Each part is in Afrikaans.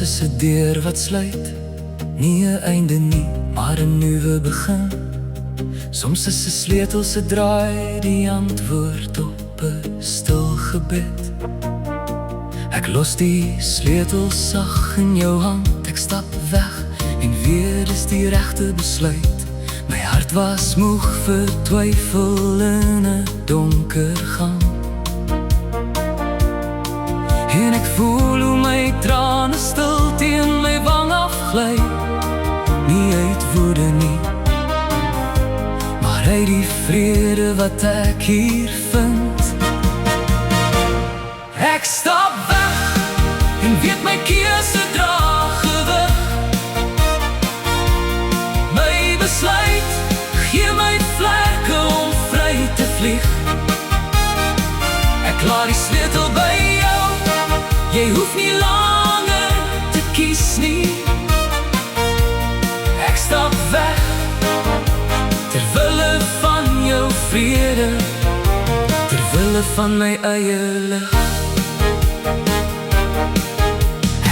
is 'n deur wat sluit, nie 'n einde nie, maar 'n nuwe begin. Soms is 'n sleutel se draai die antwoord op 'n stil gebed. Ek los die sleutel sag in jou hand, ek stap weg en weer is die regte besluit. My hart was moeg vir twyfel in 'n donker gang. En ek voel hoe my trane stil teen my wang afgly, nie uit woede nie, maar uit die vrede wat ek hier vind. Ek stap weg en weet my keuse dra gewig. My besluit gee my vlerke om vry te vlieg. Ek laat die sleutel by jou, jy hoef nie langer te kies nie. Ek stap weg ter wille van jou vrede, ter wille van my eie lig.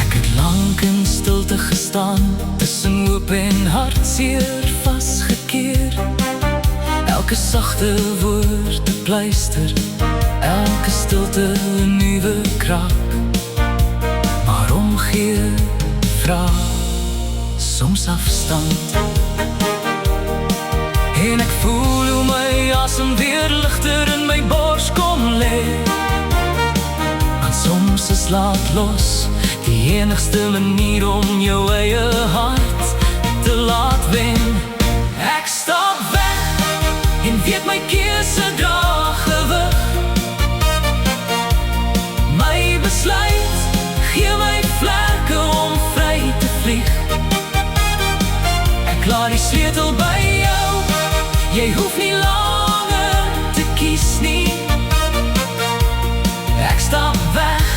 Ek het lank in stilte gestaan, tussen hoop en hartseer vasgekeer. Elke sagte woord 'n pleister, elke stilte 'n nuwe kraak. Maar omgee vra soms afstand. En ek voel hoe my asem weer ligter in my bors kom lê. Want soms is laat los die enigste manier om jou eie hart te laat wen. Ek stap weg en weet my keuse dra gewig. My besluit gee my vlerke om vry te vlieg. Ek laat die sleutel by jou, jy hoef nie langer te kies nie. Ek stap weg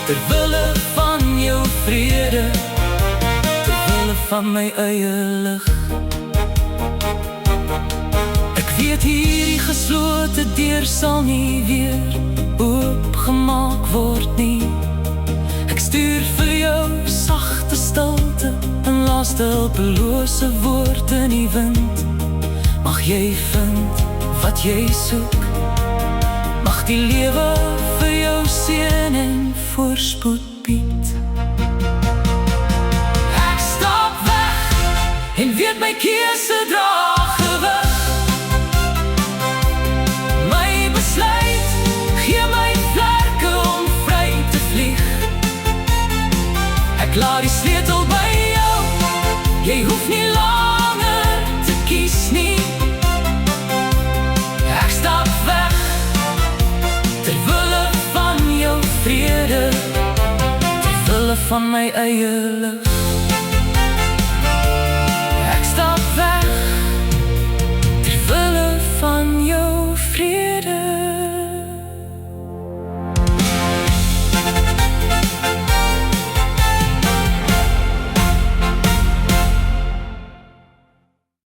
ter wille van jou vrede, ter wille van my eie lig. Ek weet hierdie geslote deur sal nie weer oopgemaak word nie. Ek stuur vir jou sagte stilte, 'n laaste hulpelose woord in die wind. Mag jy vind wat jy soek, mag die lewe vir jou seën en voorspoed bied. Ek stap weg en weet my keuse dra gewig. My besluit gee my vlerke om vry te vlieg. Ek laat die sleutel by jou, jy hoef nie langer te kies nie. Ek stap weg ter wille van jou vrede, ter wille van my eie lig.